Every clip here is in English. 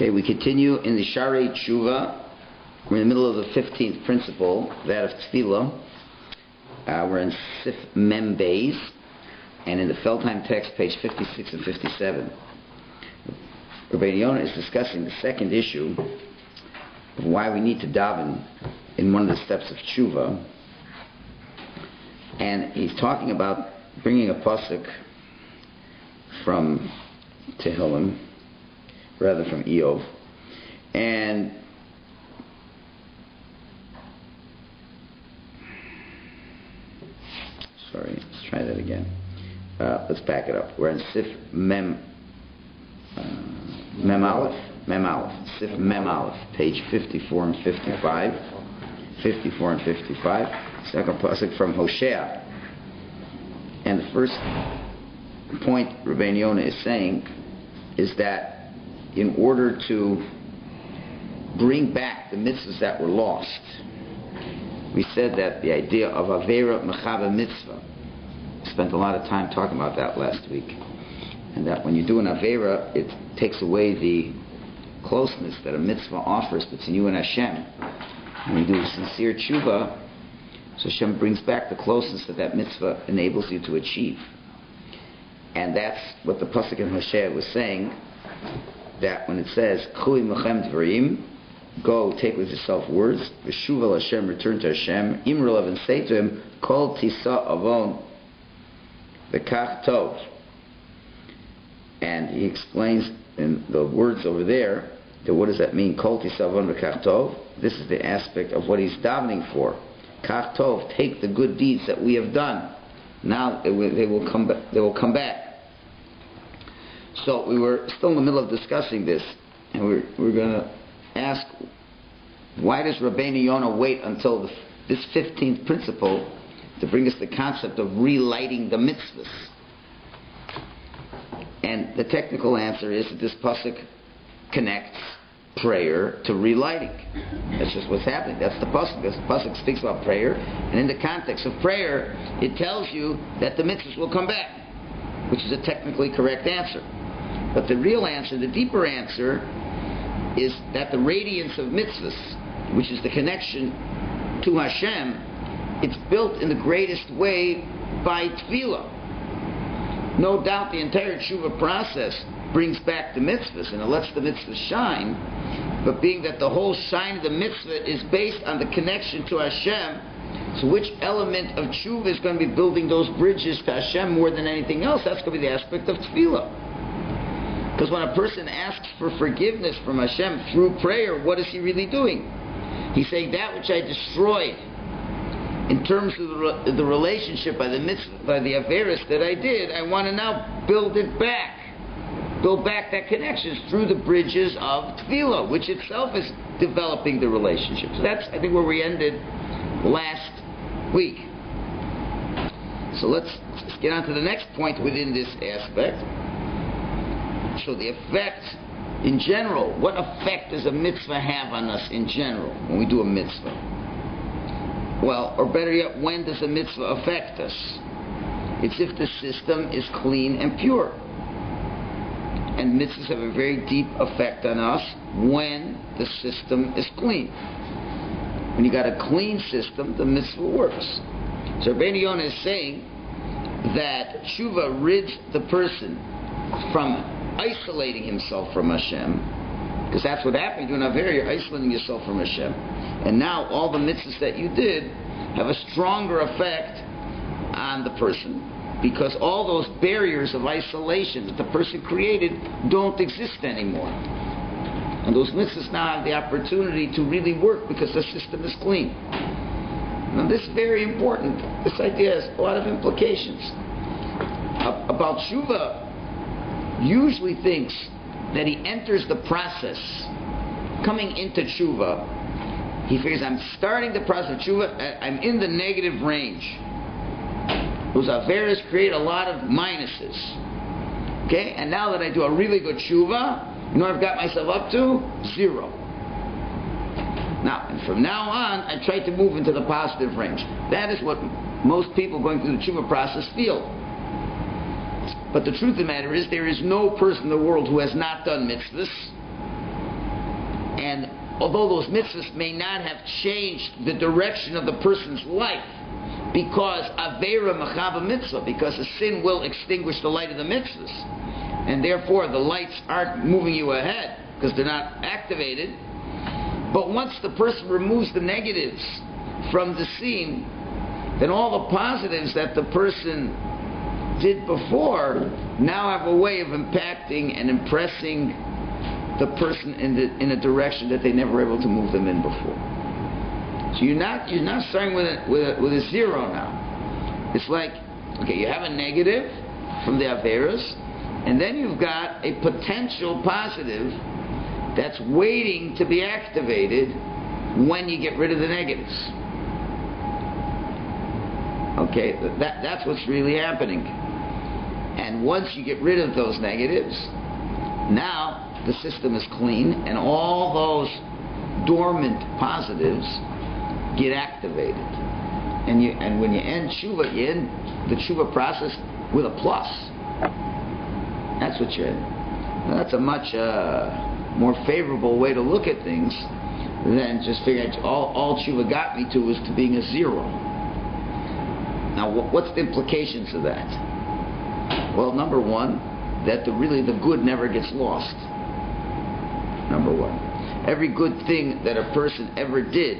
Okay, we continue in the Sharei Tshuva. We're in the middle of the 15th principle, that of Tefillah. We're in Sif Mem Beis, and in the Feldheim text, page 56 and 57. Rabbi Yonah is discussing the second issue of why we need to daven in one of the steps of Tshuva. And he's talking about bringing a pasuk from Tehillim, rather from Eov. And let's try that again. Let's back it up. We're in Sif Mem Aleph, Sif Mem Aleph, page 54 and 55. 54 and 55. Second pasuk from Hosea. And the first point Rabbi Yonah is saying is that in order to bring back the mitzvahs that were lost, we said that the idea of Avera Mechava Mitzvah, spent a lot of time talking about that last week, and that when you do an Avera, it takes away the closeness that a mitzvah offers between you and Hashem. When you do a sincere tshuva, so Hashem brings back the closeness that mitzvah enables you to achieve. And that's what the pasuk in Hosea was saying, that when it says, Chui mechem dvarim, go, take with yourself words, v'shuv el Hashem, return to Hashem, imrulav, and say to him, kol tisa avon, v'kach tov. And he explains in the words over there, that what does that mean, kol tisa avon v'kach tov? This is the aspect of what he's davening for. Kach tov, take the good deeds that we have done. Now they will come back. So we were still in the middle of discussing this, and we're going to ask, why does Rabbi Yonah wait until this 15th principle to bring us the concept of relighting the mitzvahs? And the technical answer is that this pasuk connects prayer to relighting. That's just what's happening. That's the pasuk. The pasuk speaks about prayer, and in the context of prayer, it tells you that the mitzvahs will come back, which is a technically correct answer. But the real answer, the deeper answer, is that the radiance of mitzvahs, which is the connection to Hashem, it's built in the greatest way by tefillah. No doubt the entire tshuva process brings back the mitzvahs and it lets the mitzvahs shine, but being that the whole shine of the mitzvah is based on the connection to Hashem, so which element of tshuva is going to be building those bridges to Hashem more than anything else? That's going to be the aspect of tefillah. Because when a person asks for forgiveness from Hashem through prayer, what is he really doing? He's saying, that which I destroyed in terms of the relationship by the mitzvah, by the averis that I did, I want to now build it back. Build back that connection through the bridges of tefillah, which itself is developing the relationship. So that's, I think, where we ended last week. So let's get on to the next point within this aspect. So the effect in general, what effect does a mitzvah have on us in general when we do a mitzvah? Well, or better yet, when does a mitzvah affect us? It's if the system is clean and pure. And mitzvahs have a very deep effect on us when the system is clean. When you got a clean system, the mitzvah works. So Rabbi Yonah is saying that tshuva rids the person from isolating himself from Hashem, because that's what happened. You're doing Avera, you're isolating yourself from Hashem. And now all the mitzvahs that you did have a stronger effect on the person, because all those barriers of isolation that the person created don't exist anymore. And those mitzvahs now have the opportunity to really work because the system is clean. Now this is very important. This idea has a lot of implications. About tshuva usually thinks that he enters the process coming into tshuva. He figures, I'm starting the process of tshuva, I'm in the negative range. Those averas create a lot of minuses. Okay? And now that I do a really good tshuva, you know what I've got myself up to? 0. Now, and from now on, I try to move into the positive range. That is what most people going through the tshuva process feel. But the truth of the matter is, there is no person in the world who has not done mitzvahs. And although those mitzvahs may not have changed the direction of the person's life, because Aveira Machava Mitzvah, because a sin will extinguish the light of the mitzvahs, and therefore the lights aren't moving you ahead because they're not activated. But once the person removes the negatives from the scene, then all the positives that the person did before now have a way of impacting and impressing the person in a direction that they never were able to move them in before. So you're not starting with a zero now. It's like, okay, you have a negative from the Averas, and then you've got a potential positive that's waiting to be activated when you get rid of the negatives. Okay, that's what's really happening. And once you get rid of those negatives, now the system is clean, and all those dormant positives get activated. And when you end tshuva, you end the tshuva process with a plus. That's what you're in. Now, that's a much more favorable way to look at things than just figuring all tshuva got me to was to being a zero. Now, what's the implications of that? Well, number one, that the good never gets lost. Number one. Every good thing that a person ever did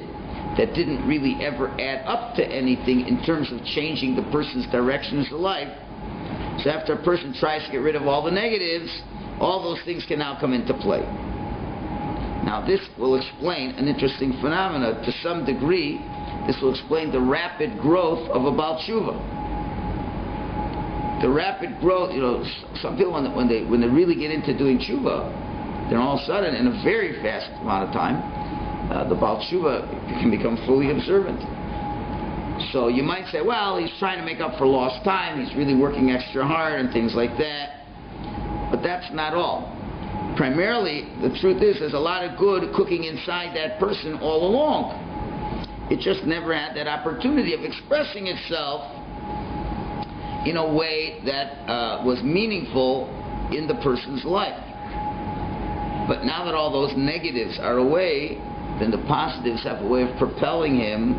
that didn't really ever add up to anything in terms of changing the person's directions of life. So after a person tries to get rid of all the negatives, all those things can now come into play. Now this will explain an interesting phenomena. To some degree, this will explain the rapid growth of a Baal Tshuva. The rapid growth, some people when they really get into doing tshuva, then all of a sudden, in a very fast amount of time, the Baal Tshuva can become fully observant. So you might say, well, he's trying to make up for lost time, he's really working extra hard and things like that. But that's not all. Primarily, the truth is, there's a lot of good cooking inside that person all along. It just never had that opportunity of expressing itself in a way that was meaningful in the person's life. But now that all those negatives are away, then the positives have a way of propelling him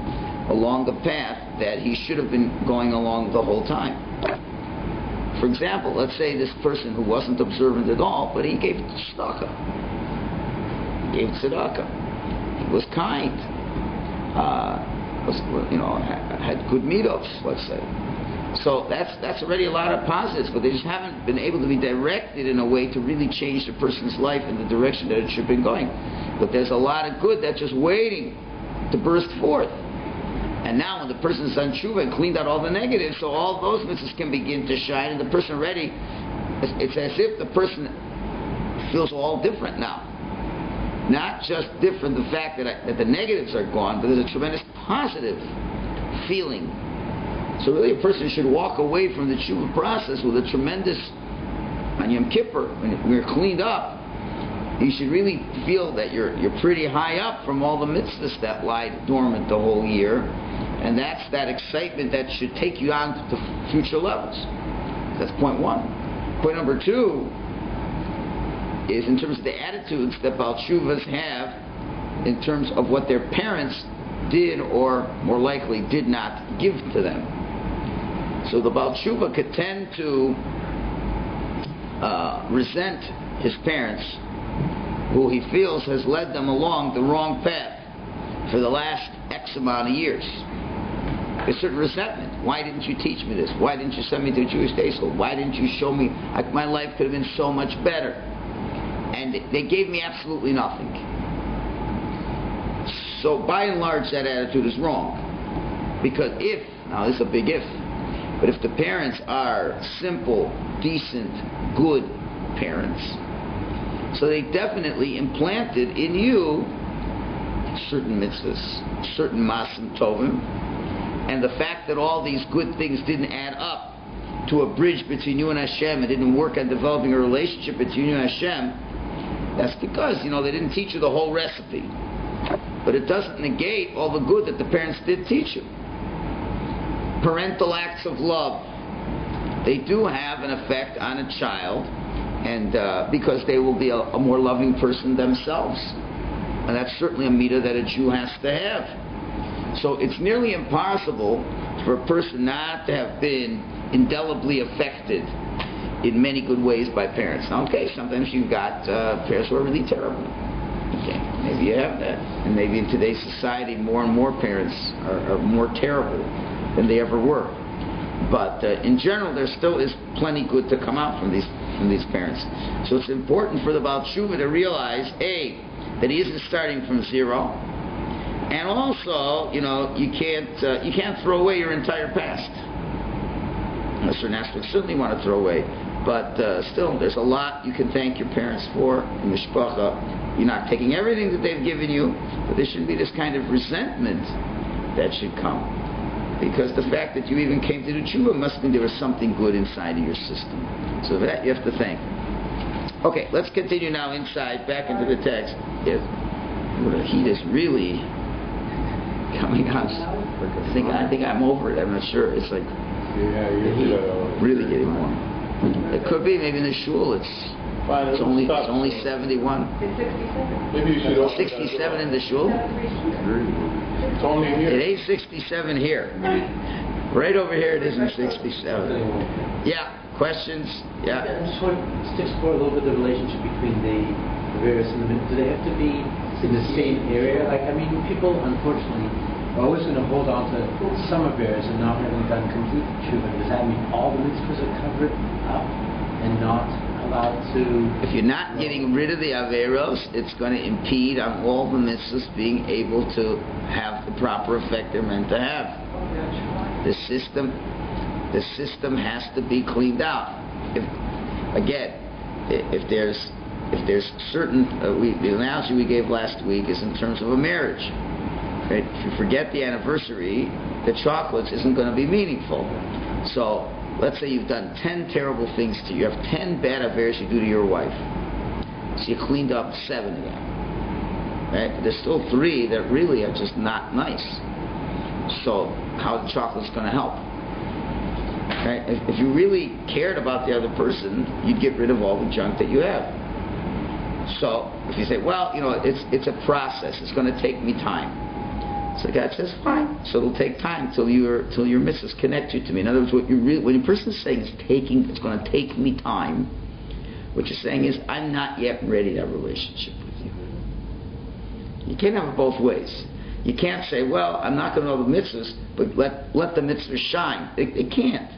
along the path that he should have been going along the whole time. For example, let's say this person who wasn't observant at all, but he gave tzedakah. He gave tzedakah. He was kind. Had good midos, let's say. So that's already a lot of positives, but they just haven't been able to be directed in a way to really change the person's life in the direction that it should have been going. But there's a lot of good that's just waiting to burst forth. And now when the person's done tshuva and cleaned out all the negatives, so all those mitzvahs can begin to shine, and the person already, it's as if the person feels all different now. Not just different the fact that the negatives are gone, but there's a tremendous positive feeling. So really a person should walk away from the tshuva process with a tremendous, on Yom Kippur, when you're cleaned up, you should really feel that you're pretty high up from all the mitzvahs that lie dormant the whole year. And that's that excitement that should take you on to future levels. That's point one. Point number two is in terms of the attitudes that Baal Tshuvas have in terms of what their parents did or more likely did not give to them. So the Baal Tshuva could tend to resent his parents, who he feels has led them along the wrong path for the last X amount of years. There's certain resentment. Why didn't you teach me this? Why didn't you send me to a Jewish day school? Why didn't you show me my life could have been so much better? And they gave me absolutely nothing. So by and large that attitude is wrong. Because now this is a big if, but if the parents are simple, decent, good parents, so they definitely implanted in you certain mitzvahs, certain masim tovim, and the fact that all these good things didn't add up to a bridge between you and Hashem, it didn't work on developing a relationship between you and Hashem, that's because, they didn't teach you the whole recipe. But it doesn't negate all the good that the parents did teach you. Parental acts of love, they do have an effect on a child, and because they will be a more loving person themselves. And that's certainly a midah that a Jew has to have. So it's nearly impossible for a person not to have been indelibly affected in many good ways by parents. Now, okay, sometimes you've got parents who are really terrible. Okay, maybe you have that. And maybe in today's society, more and more parents are more terrible than they ever were. But in general, there still is plenty good to come out from these parents. So it's important for the Baal Tshuva to realize, A, that he isn't starting from zero, and also, you can't throw away your entire past. Certain aspects certainly want to throw away, but still, there's a lot you can thank your parents for in mishpacha. You're not taking everything that they've given you, but there shouldn't be this kind of resentment that should come. Because the fact that you even came to the tshuva must mean there was something good inside of your system. So that you have to thank. Okay, let's continue now inside, back into the text. Yes. The heat is really coming on. I think I'm over it. I'm not sure. It's like the heat really getting warm. It could be maybe in the shul. It's only 71. Maybe you should 67 in the shul. It's only here. It ain't 67 here. Right over here it isn't 67. Yeah. Questions? Yeah. I just want to explore a little bit the relationship between the various and the mitzvahs. Do they have to be in the same area? People, unfortunately, are always going to hold on to some affairs and not having done complete tshuva. Does that mean all the mitzvahs are covered up and not allowed to... If you're not getting rid of the averos, it's going to impede on all the mitzvahs being able to have the proper effect they're meant to have. The system has to be cleaned out. If there's certain, the analogy we gave last week is in terms of a marriage. Right? If you forget the anniversary, the chocolates isn't going to be meaningful. So let's say you've done 10 terrible things to you. You have 10 bad affairs you do to your wife. So you cleaned up 7 of them. Right? But there's still 3 that really are just not nice. So how the chocolate's going to help? Right? If you really cared about the other person, you'd get rid of all the junk that you have. So if you say, well, it's a process. It's going to take me time. So God says, fine. So it'll take time till your mitzvahs connect you to me. In other words, when a person is saying it's going to take me time, what you're saying is, I'm not yet ready to have a relationship with you. You can't have it both ways. You can't say, well, I'm not going to know the mitzvahs, but let the mitzvahs shine. It can't.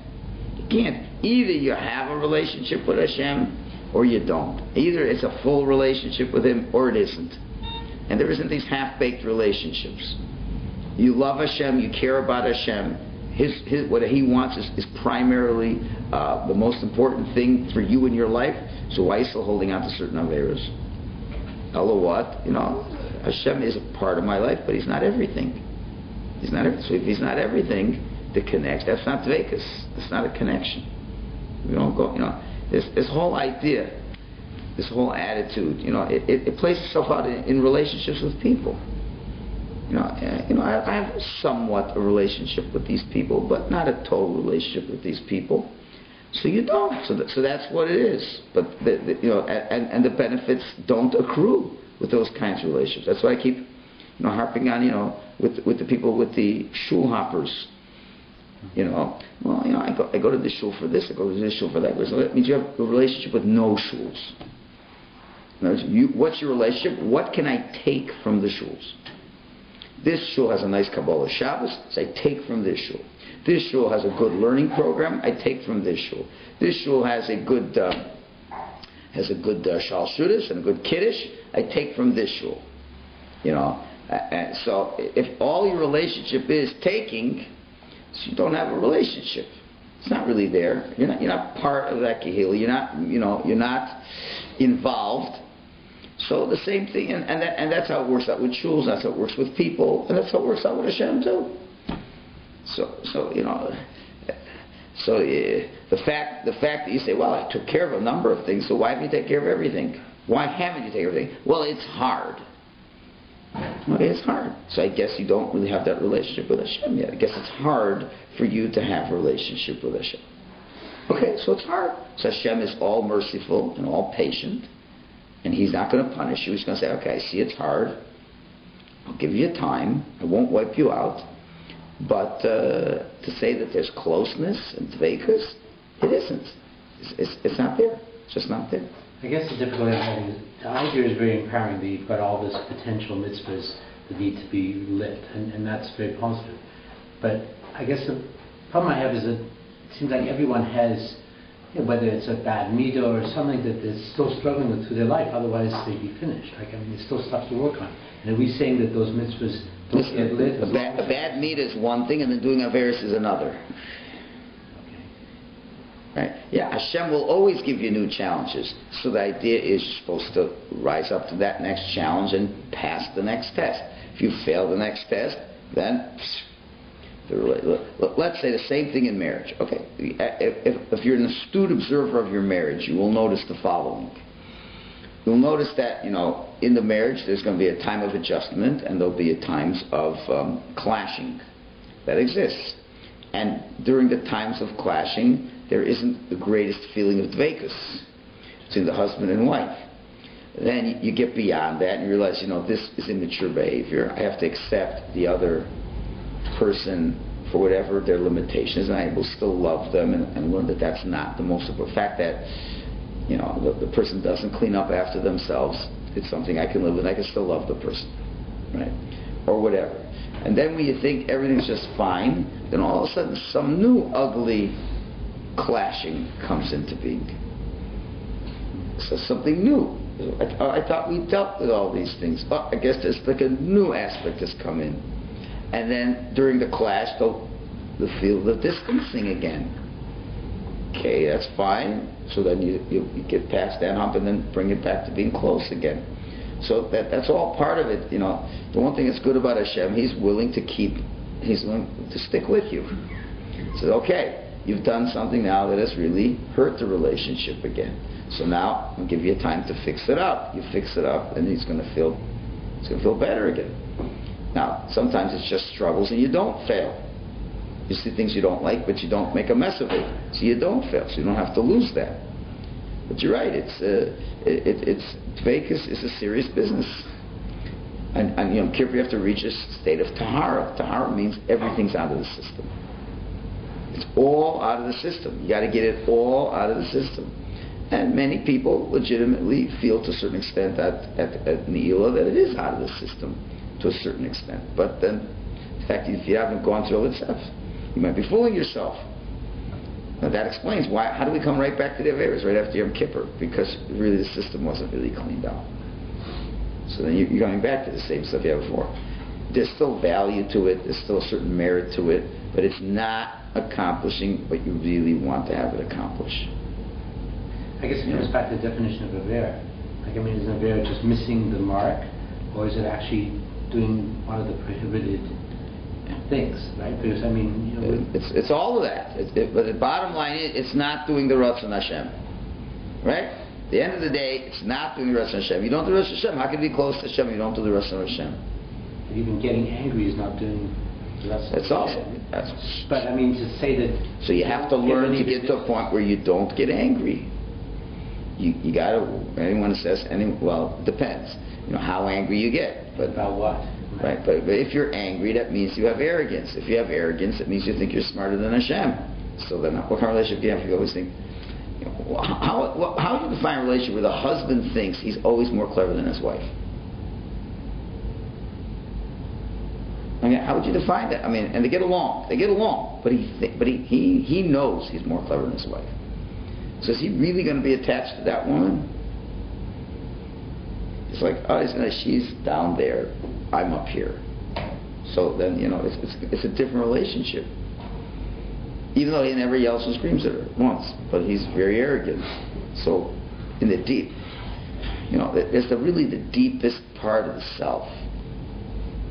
You can't. Either you have a relationship with Hashem, or you don't. Either it's a full relationship with Him, or it isn't. And there isn't these half-baked relationships. You love Hashem, you care about Hashem. What He wants is primarily the most important thing for you in your life. So why are you still holding on to certain averos? Hello, what? Hashem is a part of my life, but He's not everything. He's not everything. So if He's not everything that connects, that's not dveikus. That's not a connection. We don't go. This whole idea, this whole attitude, it plays itself out in relationships with people. I have somewhat a relationship with these people, but not a total relationship with these people. So you don't. So that's what it is. But and the benefits don't accrue with those kinds of relationships. That's why I keep harping on with the people with the shul hoppers. I go to the shul for this. I go to this shul for that. So that means you have a relationship with no shuls. What's your relationship? What can I take from the shuls? This shul has a nice Kabbalah Shabbos, so I take from this shul. This shul has a good learning program, I take from this shul. This shul has a good Shal Shudas and a good Kiddush, I take from this shul. So if all your relationship is taking, so you don't have a relationship. It's not really there. You're not part of that kehillah. You're not involved. So the same thing, and that's how it works out with shuls. That's how it works with people, and that's how it works out with Hashem too. The fact that you say, well, I took care of a number of things, so why haven't you taken care of everything? Why haven't you taken everything? Well, it's hard. Okay, it's hard. So I guess you don't really have that relationship with Hashem yet. I guess it's hard for you to have a relationship with Hashem. Okay, so it's hard. So Hashem is all merciful and all patient. And He's not going to punish you. He's going to say, okay, I see it's hard. I'll give you time. I won't wipe you out. But to say that there's closeness and dveikus, it isn't. It's not there. It's just not there. I guess the difficulty I'm having is the idea is very empowering that you've got all this potential mitzvahs that need to be lit, and that's very positive. But I guess the problem I have is that it seems like everyone has, whether it's a bad midah or something that they're still struggling with through their life, otherwise they'd be finished. There's still stuff to work on. And are we saying that those mitzvahs don't get lit? A bad midah is one thing, and then doing averis is another. Right? Yeah, Hashem will always give you new challenges. So the idea is you're supposed to rise up to that next challenge and pass the next test. If you fail the next test, then let's say the same thing in marriage. Okay, if you're an astute observer of your marriage, you will notice the following. You'll notice that, in the marriage there's going to be a time of adjustment and there'll be times of clashing. That exists. And during the times of clashing, there isn't the greatest feeling of dveikus between the husband and wife. Then you get beyond that and you realize, this is immature behavior. I have to accept the other person for whatever their limitations, and I will still love them and learn that that's not the most important. The fact that the person doesn't clean up after themselves, it's something I can live with. I can still love the person, right? Or whatever. And then when you think everything's just fine, then all of a sudden some new ugly clashing comes into being. So something new. I thought we dealt with all these things. I guess there's like a new aspect that's come in. And then during the clash, they'll feel the distancing again. Okay, that's fine. So then you get past that hump and then bring it back to being close again. So that's all part of it. The one thing that's good about Hashem, He's willing to stick with you. So okay, you've done something now that has really hurt the relationship again. So now I'll give you time to fix it up. You fix it up, and it's going to feel better again. Now, sometimes it's just struggles, and you don't fail. You see things you don't like, but you don't make a mess of it, so you don't fail. So you don't have to lose that. But you're right. Dveikus is a serious business, and Yom Kippur you have to reach a state of tahara. Tahara means everything's out of the system. It's all out of the system. You got to get it all out of the system. And many people legitimately feel to a certain extent at Ne'ilah that it is out of the system to a certain extent. But then, in fact, if you haven't gone through all itself, you might be fooling yourself. Now that explains why. How do we come right back to the Averis right after Yom Kippur? Because really the system wasn't really cleaned out. So then you're going back to the same stuff you had before. There's still value to it. There's still a certain merit to it, but it's not accomplishing what you really want to have it accomplish. I guess it comes back to the definition of Aver. Is an Aver just missing the mark, or is it actually doing one of the prohibited things, right? Because it's all of that. But the bottom line is, it's not doing the Ratzon Hashem, right? At the end of the day, it's not doing the Ratzon Hashem. You don't do the Ratzon Hashem. How can you be close to Hashem? You don't do the Ratzon Hashem. Even getting angry is not doing the Ratzon Hashem. That's also. But to say that. So you have to learn to get to a point where you don't get angry. You got to. Anyone who says well, it depends. How angry you get. But about what? Right, but if you're angry, that means you have arrogance. If you have arrogance, it means you think you're smarter than Hashem. So then, what kind of relationship do you have? You always think, how do you define a relationship where the husband thinks he's always more clever than his wife? How would you define that? And they get along, but he knows he's more clever than his wife. So is he really going to be attached to that woman? It's like, she's down there, I'm up here. So then, it's a different relationship. Even though he never yells and screams at her once, but he's very arrogant. So, in the deep, it's really the deepest part of the self.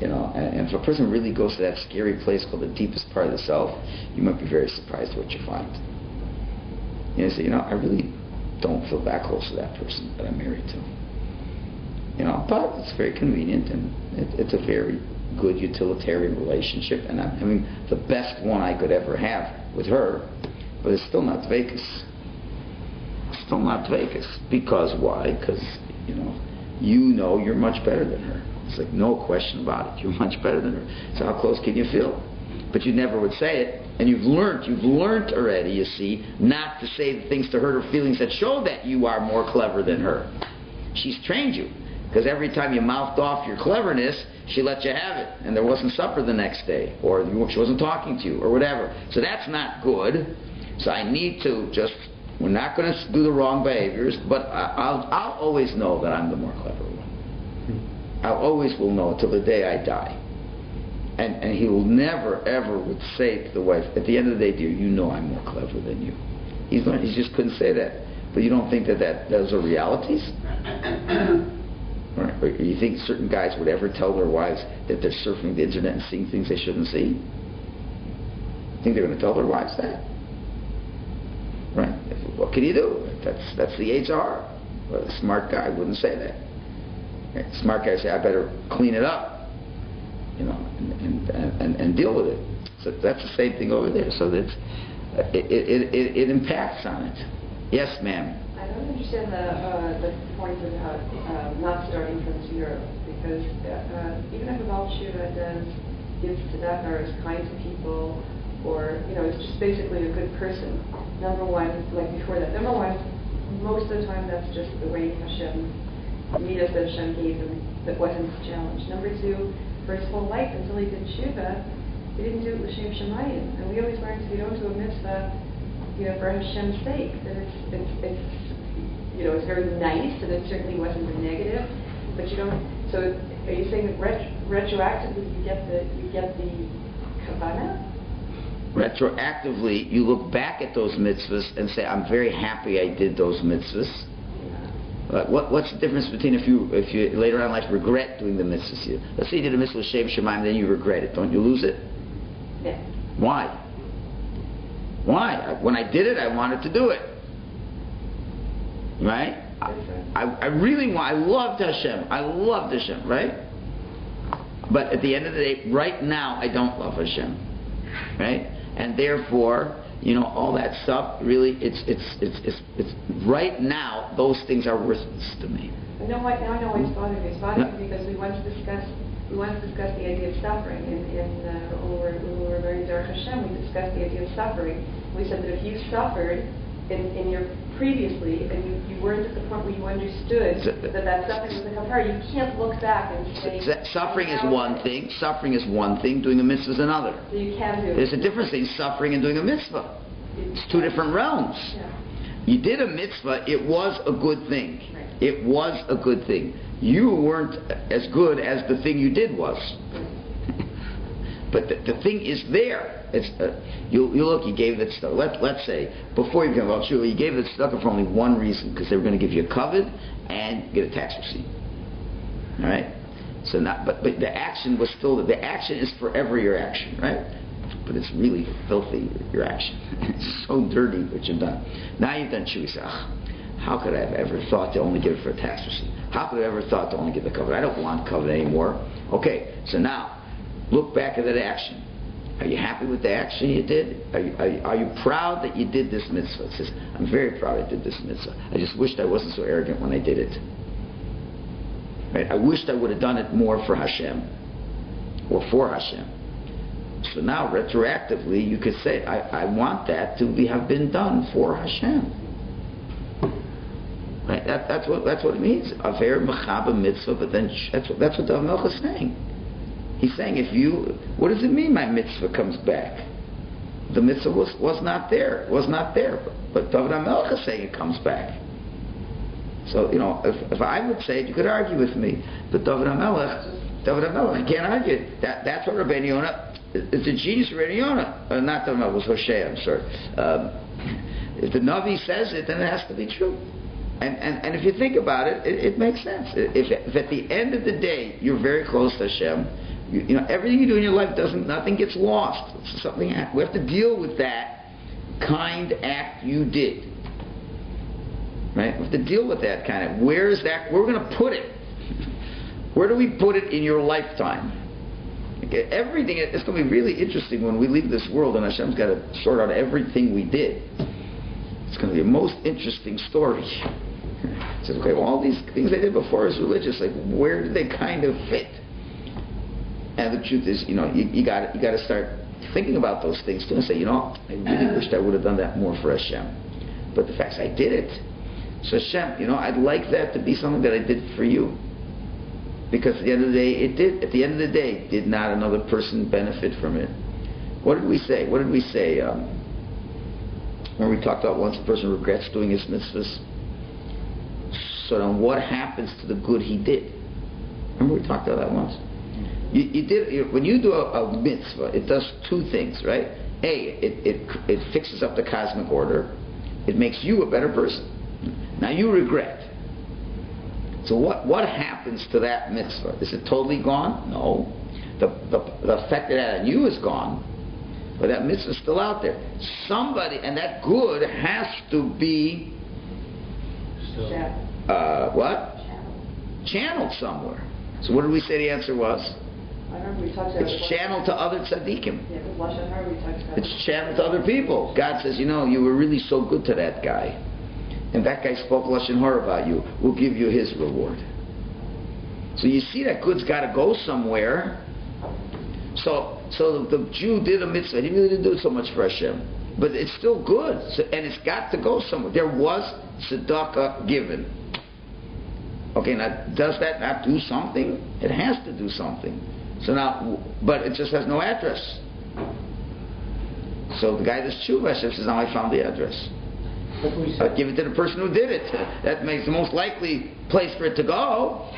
And if a person really goes to that scary place called the deepest part of the self, you might be very surprised at what you find. You say, I really don't feel that close to that person that I'm married to. But it's very convenient and it's a very good utilitarian relationship, and I'm having the best one I could ever have with her, but it's still not dveikus. Still not dveikus. Because why? Because, you know you're much better than her. It's like, no question about it. You're much better than her. So how close can you feel? But you never would say it. And you've learned already, you see, not to say the things to hurt her feelings that show that you are more clever than her. She's trained you. Because every time you mouthed off your cleverness, she let you have it. And there wasn't supper the next day. Or she wasn't talking to you, or whatever. So that's not good. So I need to just, we're not going to do the wrong behaviors, but I'll always know that I'm the more clever one. I always will know till the day I die. And he will never, ever would say to the wife, at the end of the day, dear, you know I'm more clever than you. He just couldn't say that. But you don't think that those are realities? Or you think certain guys would ever tell their wives that they're surfing the internet and seeing things they shouldn't see? Think they're going to tell their wives that? Right? What can you do? That's the HR. Well, a smart guy wouldn't say that. Right? Smart guy would say, I better clean it up. And deal with it. So that's the same thing over there. So that's it impacts on it. Yes, ma'am. I don't understand the point about not starting from zero, because even if a Baal Tshuva gives tzedakah or is kind to people, or is just basically a good person. Number one, like before that. Number one, most of the time that's just the way Hashem, midas that Hashem gave him, that wasn't his challenge. Number two, for his whole life until he did tshuva, he didn't do it l'shem shamayim, and we always learn if you don't do a mitzvah, for Hashem's sake, that it's very nice, and it certainly wasn't a negative, but you don't. So are you saying that retroactively you get the kavanah? Retroactively, you look back at those mitzvahs and say, I'm very happy I did those mitzvahs. What's the difference between if you later on in life regret doing the mitzvahs? Let's say you did a mitzvah Shem Shemaim, then you regret it. Don't you lose it? Yeah. Why? When I did it, I wanted to do it. Right? I really I loved Hashem. I loved Hashem, right? But at the end of the day, right now, I don't love Hashem. Right? And therefore, all that stuff, really, it's right now, those things are worthless to me. Now I know why it's bothering me. It's bothering me because we want to discuss the idea of suffering. When we were learning Derech Hashem, we discussed the idea of suffering. We said that if you suffered in your previously, and you weren't at the point where you understood that suffering was a kapara, you can't look back and say... Suffering is one thing. Doing a mitzvah is another. So you can do it. There's a difference between suffering and doing a mitzvah. It's two different realms. Yeah. You did a mitzvah, it was a good thing. Right. It was a good thing. You weren't as good as the thing you did was. But the thing is there. It's you look. You gave that stuff. Let's say before you became Baal Tshuva, you gave that stuff for only one reason, because they were going to give you a covet and get a tax receipt. All right. So but the action was still the action is forever your action, right? But it's really filthy, your action. It's so dirty what you've done. Now you've done tshuva. You say, how could I have ever thought to only give it for a tax receipt? How could I have ever thought to only give the covet? I don't want covet anymore. Okay, so now look back at that action. Are you happy with the action you did? Are you proud that you did this mitzvah? It says, I'm very proud I did this mitzvah. I just wished I wasn't so arrogant when I did it. Right? I wished I would have done it more for Hashem, or for Hashem. So now, retroactively, you could say, I want that to have been done for Hashem. Right? That's what it means. Aver mechaba mitzvah, but then that's what David Melech is saying. He's saying, what does it mean my mitzvah comes back? The mitzvah was not there. It was not there. But David Melech is saying it comes back. So, if I would say it, you could argue with me. But David Melech, you can't argue. That's what Rabbi Yonah, it's a genius of Rabbi Yonah. Not David Melech, it was Hoshea, I'm sorry. If the Navi says it, then it has to be true. And if you think about it, it makes sense. If at the end of the day, you're very close to Hashem, everything you do in your life nothing gets lost. It's something we have to deal with that kind act you did. Right? We have to deal with that kind of. Where is that? Where are we going to put it? Where do we put it in your lifetime? Everything. It's going to be really interesting when we leave this world and Hashem's got to sort out everything we did. It's going to be a most interesting story. He says, okay, well, all these things I did before is religious. Like, where did they kind of fit? And the truth is, you got to start thinking about those things too and say, I really wished I would have done that more for Hashem. But the fact is, I did it. So Hashem, I'd like that to be something that I did for you. Because at the end of the day, it did. At the end of the day, did not another person benefit from it? What did we say? When we talked about once a person regrets doing his mitzvahs. So then what happens to the good he did? Remember we talked about that once? When you do a mitzvah, it does two things, right? A, it fixes up the cosmic order. It makes you a better person. Now you regret. So what happens to that mitzvah? Is it totally gone? No. The effect it had on you is gone, but that mitzvah is still out there. Somebody, and that good has to be channeled somewhere. So what did we say the answer was? I remember we talked about it's channeled to other tzaddikim. Yeah, but Lashon Hara we talked about. It's channeled to other people. God says, you were really so good to that guy. And that guy spoke Lashon Hara about you. We'll give you his reward. So you see that good's got to go somewhere. So the Jew did a mitzvah. He really didn't do it so much for Hashem. But it's still good. And it's got to go somewhere. There was tzedakah given. Okay, now does that not do something? It has to do something. So now, but it just has no address. So the guy that's tshuva, Hashem says, now I found the address. Give it to the person who did it. That makes the most likely place for it to go.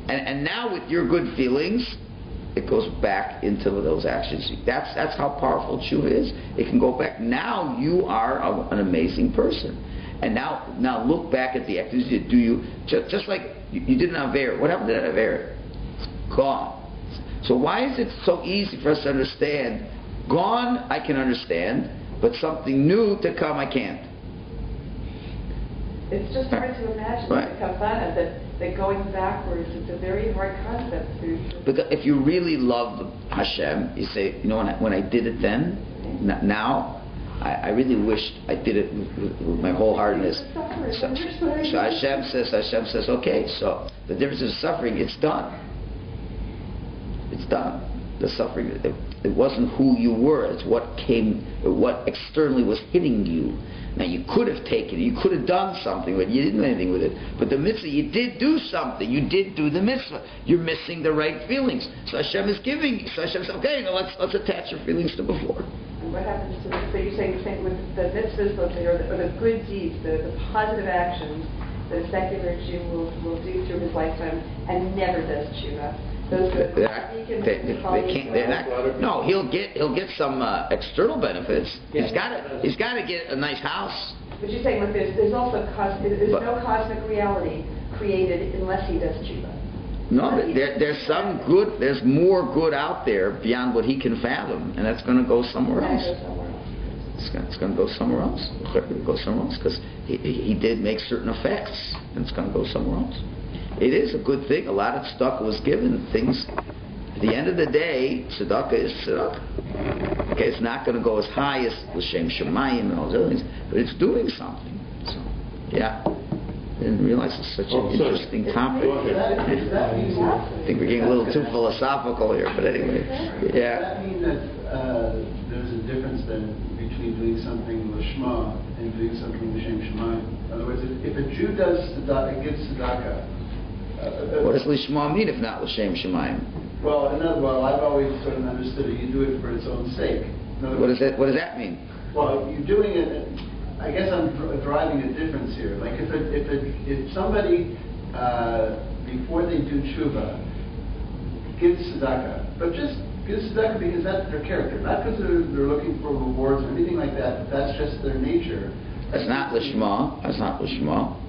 And now with your good feelings, it goes back into those actions. That's how powerful tshuva is. It can go back. Now you are an amazing person. And now look back at the actions you do. Just like you did an aver. What happened to that aver? Gone. So why is it so easy for us to understand? Gone, I can understand. But something new to come, I can't. It's just hard to imagine the kavana that going backwards. It's a very hard concept to. Because if you really love Hashem, you say, when I did it then, now, I really wished I did it with my whole heart in this. So Hashem says, okay. So the difference is suffering. It's done. It's done. The suffering. It wasn't who you were. It's what externally was hitting you. Now you could have taken it. You could have done something, but you didn't do anything with it. But the mitzvah, you did do something. You did do the mitzvah. You're missing the right feelings. So Hashem is giving. So Hashem says, okay, now let's attach your feelings to before. And what happens to so you're saying the same with the mitzvahs, let's say, or the good deeds, the positive actions that a secular Jew will do through his lifetime and never does tshuva. They're not. No, he'll get some external benefits. He's got to get a nice house. But you're saying, look, there's also no cosmic reality created unless he does tshuva. No, there's some good. There's more good out there beyond what he can fathom, and that's going to go somewhere else. It's going to go somewhere else. Go somewhere else because he did make certain effects, and it's going to go somewhere else. It is a good thing. A lot of tzedakah was given. Things, at the end of the day, tzedakah is tzedakah. Okay, it's not going to go as high as l'shem shemayim and all those other things, but it's doing something. So, yeah. I didn't realize it's such an interesting topic. I think we're getting a little too philosophical here, but anyway. Yeah. Does that mean that there's a difference then between doing something l'shma and doing something l'shem shemayim? In other words, if a Jew gives tzedakah, what does lishma mean if not l'shem shemayim? Well, I've always sort of understood it. You do it for its own sake. What does that mean? Well, you're doing it. I guess I'm driving a difference here. Like if somebody before they do tshuva gives tzedakah, but just gives tzedakah because that's their character, not because they're looking for rewards or anything like that. But that's just their nature. That's not lishma. That's not lishma.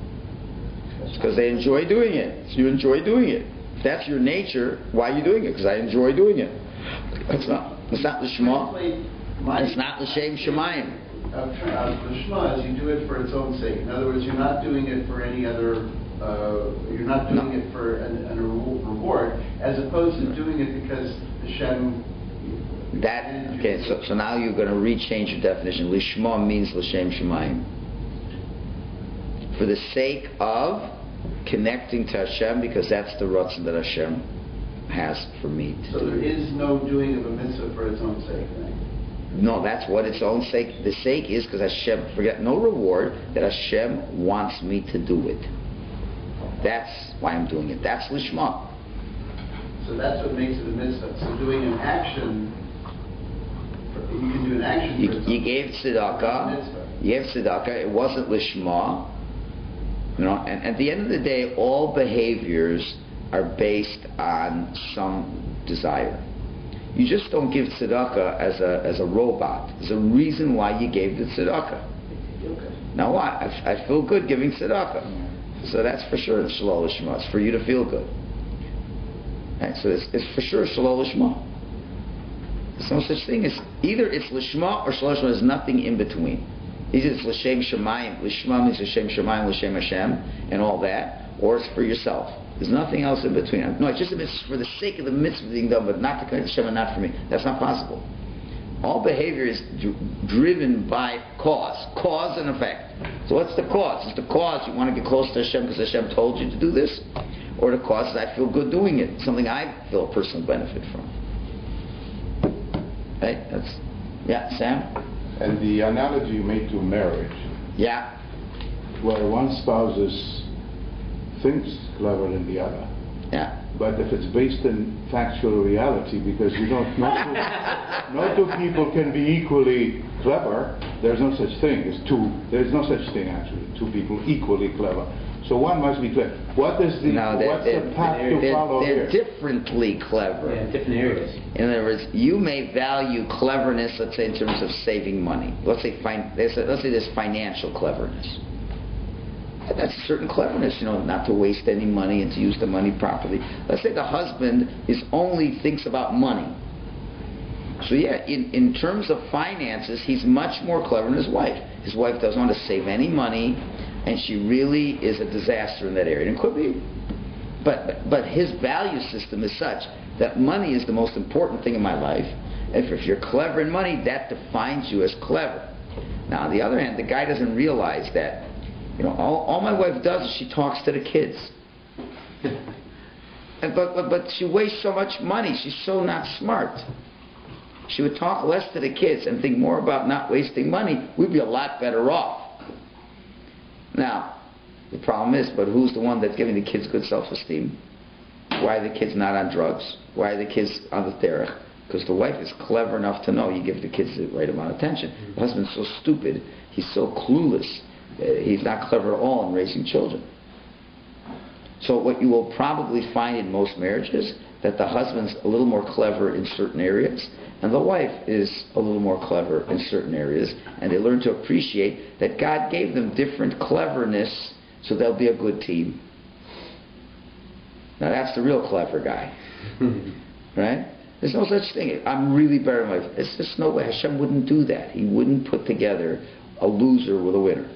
It's because they enjoy doing it. So you enjoy doing it. If that's your nature, why are you doing it? Because I enjoy doing it. It's not lishma. It's not l'shem shemayim. Lishma is you do it for its own sake. In other words, you're not doing it for any other. You're not doing it for a reward, as opposed to doing it because Hashem. Okay. So now you're going to rechange your definition. Lishma means l'shem shemayim. for the sake of connecting to Hashem, because that's the ratzon that Hashem has for me to do. So there is no doing of a mitzvah for its own sake, right? No, that's what its own sake. The sake is because Hashem, forget, no reward, that Hashem wants me to do it. That's why I'm doing it. That's lishma. So that's what makes it a mitzvah. So doing an action, you can do an action for its own You gave tzedakah. You gave tzedakah. It wasn't lishma. You know, and at the end of the day, all behaviors are based on some desire. You just don't give tzedakah as a robot. There's a reason why you gave the tzedakah. Now what? I feel good giving tzedakah. So that's for sure it's shalol lishma. It's for you to feel good. Right? So it's for sure shalol lishma. There's no such thing as either it's lishma or shalol lishma. There's nothing in between. Either it's l'shem shemayim. Lishma means l'shem shemayim, l'shem Hashem, and all that, or it's for yourself. There's nothing else in between. No, it's just for the sake of the mitzvah being done, but not to connect to Hashem and not for me. That's not possible. All behavior is driven by cause and effect. So what's the cause? Is the cause you want to get close to Hashem because Hashem told you to do this? Or the cause is I feel good doing it, something I feel a personal benefit from. Right? Yeah, Sam? And the analogy you made to marriage, Yeah. where one spouse thinks clever than the other. Yeah. But if it's based in factual reality, because you don't, no two people can be equally clever. There's no such thing as two. There's no such thing actually. Two people equally clever. So one must be clever. What's the path to follow They're here? differently clever. Yeah, different areas. In other words, you may value cleverness, let's say in terms of saving money. Let's say there's financial cleverness. That's a certain cleverness, not to waste any money and to use the money properly. Let's say the husband only thinks about money. So yeah, in terms of finances, he's much more clever than his wife. His wife doesn't want to save any money, and she really is a disaster in that area. And it could be. But his value system is such that money is the most important thing in my life. And if you're clever in money, that defines you as clever. Now, on the other hand, the guy doesn't realize that. All my wife does is she talks to the kids. But she wastes so much money. She's so not smart. She would talk less to the kids and think more about not wasting money. We'd be a lot better off. Now, the problem is, but who's the one that's giving the kids good self-esteem? Why are the kids not on drugs? Why are the kids on the derech? Because the wife is clever enough to know you give the kids the right amount of attention. The husband's so stupid. He's so clueless. He's not clever at all in raising children. So what you will probably find in most marriages, that the husband's a little more clever in certain areas, and the wife is a little more clever in certain areas, and they learn to appreciate that God gave them different cleverness, so they'll be a good team. Now that's the real clever guy. Right? There's no such thing. I'm really better than my wife. It's just no way. Hashem wouldn't do that. He wouldn't put together a loser with a winner.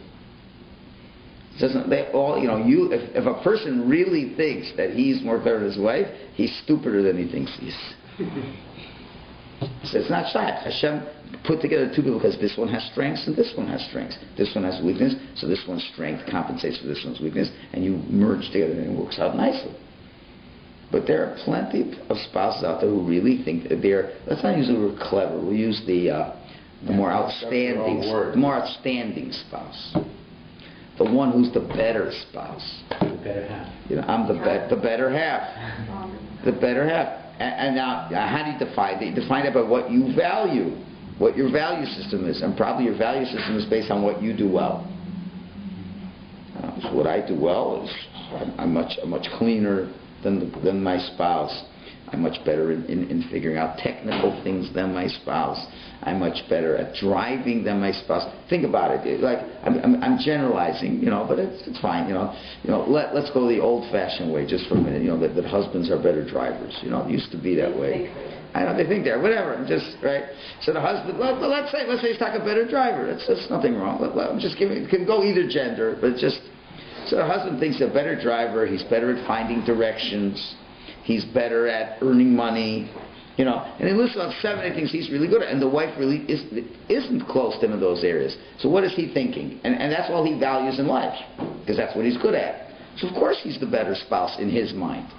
If a person really thinks that he's more clever than his wife, he's stupider than he thinks he is. So it's not shot. Hashem put together two people because this one has strengths and this one has strengths. This one has weakness, so this one's strength compensates for this one's weakness, and you merge together and it works out nicely. But there are plenty of spouses out there who really think that let's not use the word clever, we'll use the more outstanding spouse. The one who's the better spouse. The better half. I'm the better half. The better half. And now, how do you define it? You define it by what you value, what your value system is. And probably your value system is based on what you do well. So what I do well is I'm much cleaner than my spouse. I'm much better in figuring out technical things than my spouse. I'm much better at driving than my spouse. Think about it. Like I'm generalizing, but it's fine. Let's go the old-fashioned way just for a minute. That husbands are better drivers. It used to be that way. I know they think they're whatever. Just right. So the husband. Let's say he's not a better driver. That's nothing wrong. I'm just giving. It can go either gender, but just. So the husband thinks he's a better driver. He's better at finding directions. He's better at earning money. And he lists about 7 things he's really good at, and the wife really isn't close to him in those areas. So what is he thinking? And that's all he values in life, because that's what he's good at. So of course he's the better spouse in his mind.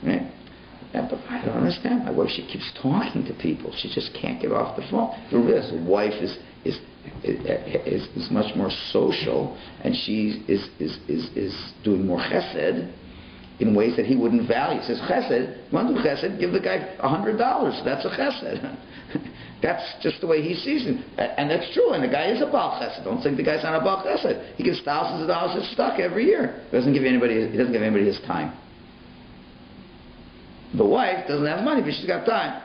Right? But I don't understand. My wife, she keeps talking to people. She just can't get off the phone. The wife is much more social, and she is doing more chesed in ways that he wouldn't value. He says, chesed, you want to do chesed? Give the guy $100. That's a chesed. That's just the way he sees it. And that's true, and the guy is a Baal Chesed. Don't think the guy's not a Baal Chesed. He gives thousands of dollars of stock every year. He doesn't give anybody his time. The wife doesn't have money, but she's got time.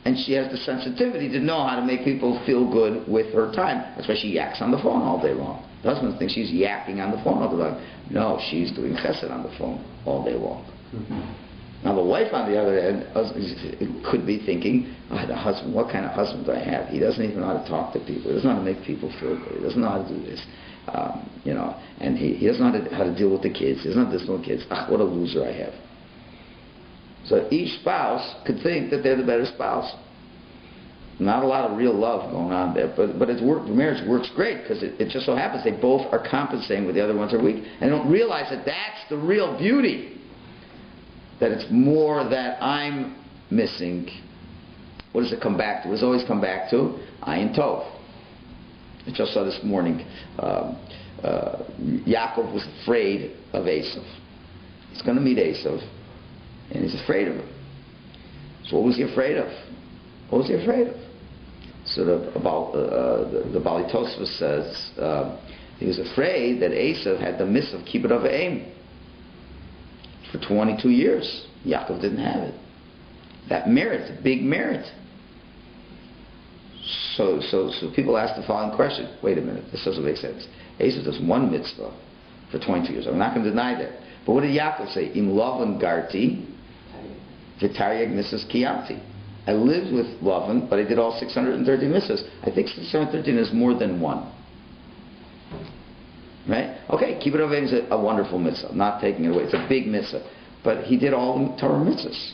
And she has the sensitivity to know how to make people feel good with her time. That's why she yaks on the phone all day long. The husband thinks she's yakking on the phone all day long. No, she's doing chesed on the phone all day long. Now the wife, on the other hand, could be thinking, the husband, what kind of husband do I have? He doesn't even know how to talk to people. He doesn't know how to make people feel good. He doesn't know how to do this. And he doesn't know how to deal with the kids. He doesn't know how to deal with kids. What a loser I have. So each spouse could think that they're the better spouse. Not a lot of real love going on there, but marriage works great, because it just so happens they both are compensating where the other ones are weak, and don't realize that that's the real beauty. That it's more that I'm missing. What does it come back to? What does it always come back to? Ayin Tov. I just saw this morning, Yaakov was afraid of Esav. He's going to meet Esav, and he's afraid of him. So what was he afraid of? What was he afraid of? So the Bali Tosfos says he was afraid that Esav had the miss of Kibbut of Aim. For 22 years, Yaakov didn't have it. That merit, a big merit. So people ask the following question. Wait a minute, this doesn't make sense. Esav does one mitzvah for 22 years. I'm not going to deny that. But what did Yaakov say? Im Lavan garti, v'taryag mitzvahs kiyamti. I lived with Lavan, but I did all 630 mitzvahs. I think 613 is more than one. Right? Okay, Kibbut Avim is a wonderful mitzvah. Not taking it away. It's a big mitzvah. But he did all the Torah mitzvahs.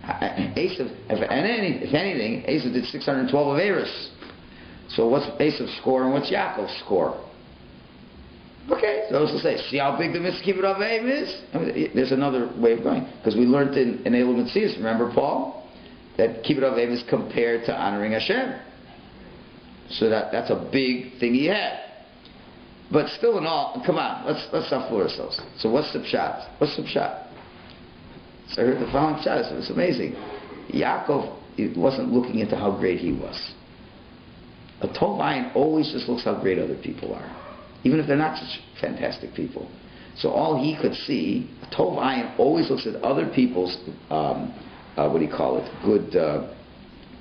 Esav, if anything, Esav did 612 Averis. So what's Esav's score and what's Yaakov's score? Okay, so to say, see how big the mitzvah Kibbut Avim is? I mean, there's another way of going. Because we learned in Elul Mitzvahs, remember Paul? That Kibbut Avim is compared to honoring Hashem. So that's a big thing he had. But still in all, come on, let's not fool ourselves. So what's the pshat? What's the pshat? So I heard the following pshat. It's amazing. Yaakov wasn't looking into how great he was. A Tov Ayin always just looks how great other people are, even if they're not such fantastic people. So all he could see, a Tov Ayin always looks at other people's, good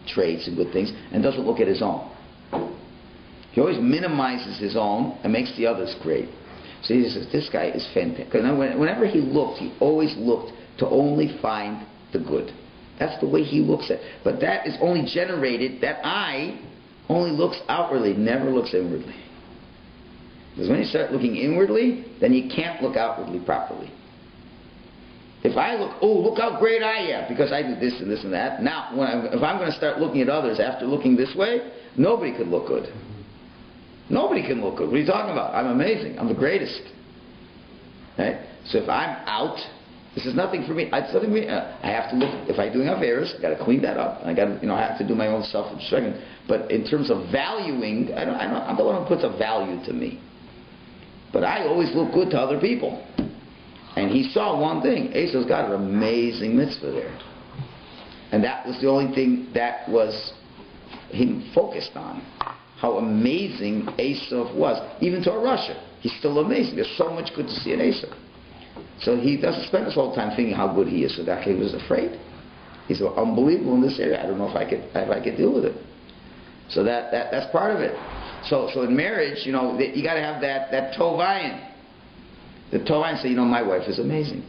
traits and good things, and doesn't look at his own. He always minimizes his own and makes the others great. So he says, this guy is fantastic. Whenever he looked, he always looked to only find the good. That's the way he looks at it. But that is only generated, that eye only looks outwardly, never looks inwardly. Because when you start looking inwardly, then you can't look outwardly properly. If I look how great I am, because I did this and this and that. Now, if I'm going to start looking at others after looking this way, nobody could look good. Nobody can look good. What are you talking about? I'm amazing. I'm the greatest. Right? So if I'm out, this is nothing for me. It's nothing for me. I have to look. If I'm doing affairs, I got to clean that up. I got to, I have to do my own self-instruction. But in terms of valuing, I'm the one who puts a value to me. But I always look good to other people. And he saw one thing. Esau's got an amazing mitzvah there. And that was the only thing that was him focused on. How amazing Esau was. Even to a Russia, he's still amazing. There's so much good to see in Esau. So he doesn't spend his whole time thinking how good he is. So that he was afraid. He's unbelievable in this area. I don't know if I could deal with it. So that's part of it. So in marriage, you got to have that Tov Ayin. The Tov Ayin say, my wife is amazing.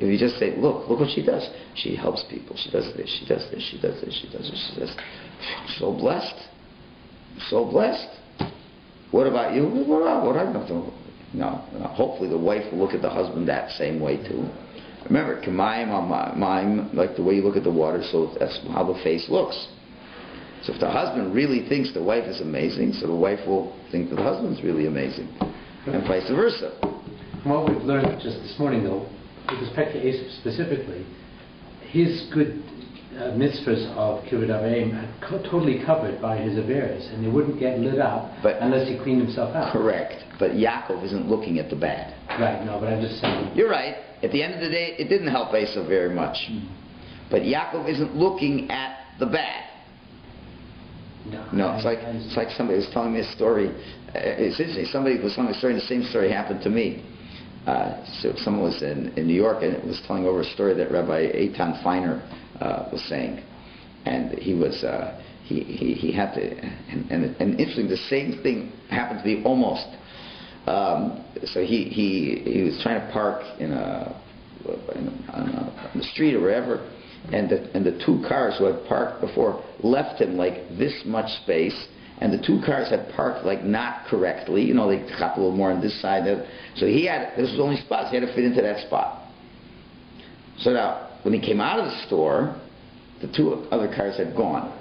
If you just say, look what she does. She helps people. She does this. She does this. She does this. She does this. She does this. So blessed. So blessed. What about you? What I'm not doing? No. Hopefully the wife will look at the husband that same way too. Remember, K'mayim, like the way you look at the water, so that's how the face looks. So if the husband really thinks the wife is amazing, so the wife will think that the husband's really amazing, and vice versa. From what we've learned just this morning, though, with respect to Esav specifically, his good mitzvahs of kibbud avayim are totally covered by his averes, and they wouldn't get lit up unless he cleaned himself out. Correct. But Yaakov isn't looking at the bad. Right, no, but I'm just saying. You're right. At the end of the day, it didn't help Esav very much. But Yaakov isn't looking at the bad. No, it's like somebody was telling me a story. It's interesting. Somebody was telling me a story, and the same story happened to me. So someone was in New York, and it was telling over a story that Rabbi Eitan Feiner was saying, and he was he had to, and interesting, the same thing happened to me almost. So he was trying to park on the street or wherever, and the two cars who had parked before left him like this much space, and the two cars had parked like not correctly. You know, they got a little more on this side. So this was only spots. He had to fit into that spot. So now, when he came out of the store, the two other cars had gone.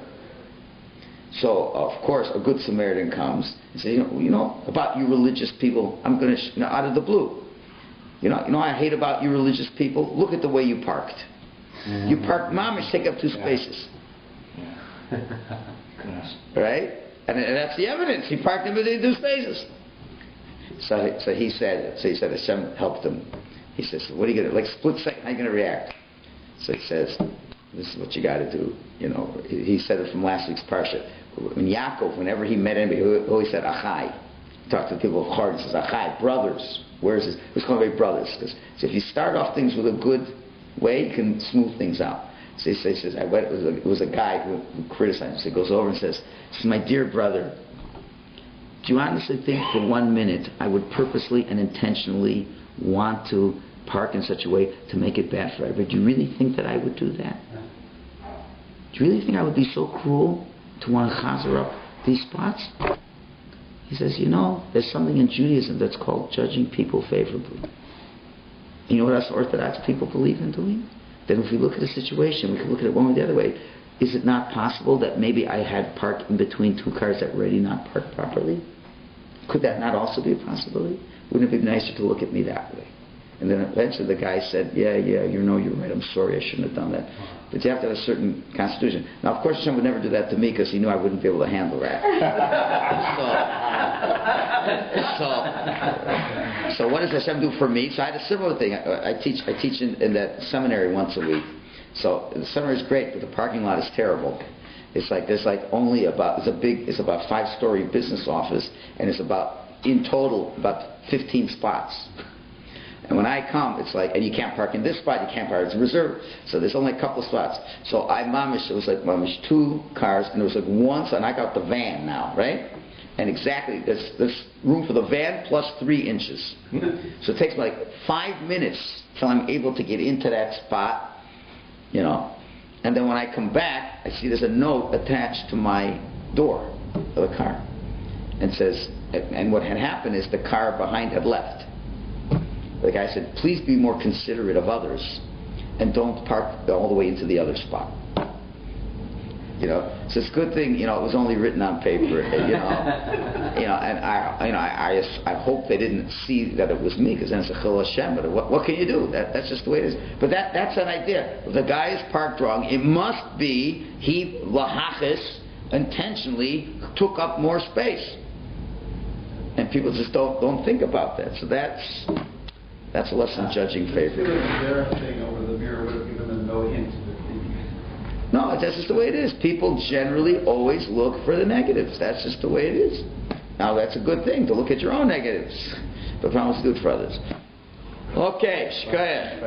So, of course, a good Samaritan comes and says, you know, about you religious people, I'm going to, out of the blue. You know I hate about you religious people? Look at the way you parked. Mm-hmm. You parked mamish, take up two spaces. Yeah. Right? And that's the evidence. He parked them within two spaces. So he said Hashem helped him. He says, what are you going to, like split second, how are you going to react? So he says, this is what you got to do. You know, he said it from last week's parsha. When Yaakov, whenever he met anybody, he always said Achai. He talked to the people of Chard, he says Achai, brothers. Where's his? It's called brothers. So if you start off things with a good way, you can smooth things out. So he says, it was a guy who criticized him. So he goes over and says, my dear brother, do you honestly think for 1 minute I would purposely and intentionally want to park in such a way to make it bad for everybody? Do you really think that I would do that? Do you really think I would be so cruel to want to chazer up these spots? He says, there's something in Judaism that's called judging people favorably. You know what us Orthodox people believe in doing? Then if we look at the situation, we can look at it one way or the other way. Is it not possible that maybe I had parked in between two cars that were already not parked properly? Could that not also be a possibility? Wouldn't it be nicer to look at me that way? And then eventually the guy said, yeah, you're right, I'm sorry, I shouldn't have done that. But you have to have a certain constitution. Now, of course, Hashem would never do that to me because he knew I wouldn't be able to handle that. So what does Hashem do for me? So I had a similar thing. I teach in that seminary once a week. So the seminary is great, but the parking lot is terrible. It's like there's like only about it's about 5-story business office, and it's about in total about 15 spots. And when I come, it's like, and you can't park in this spot, you can't park, it's reserved. So there's only a couple of spots. So it was like 2 cars, and there was like one, and I got the van now, right? And exactly, there's room for the van plus 3 inches. So it takes me like 5 minutes till I'm able to get into that spot, And then when I come back, I see there's a note attached to my door of the car. And says, and what had happened is the car behind had left. The guy said, please be more considerate of others and don't park all the way into the other spot. So it's a good thing, it was only written on paper, and I hope they didn't see that it was me, because then it's a chil Hashem, but what can you do? That's just the way it is. But that's an idea. If the guy is parked wrong, it must be he, lahachis, intentionally took up more space. And people just don't think about that. So that's a lesson judging favor. Their thing over the mirror would have given them no hint. No, that's just the way it is. People generally always look for the negatives. That's just the way it is. Now, that's a good thing to look at your own negatives, but promise to do it for others. Okay, go ahead.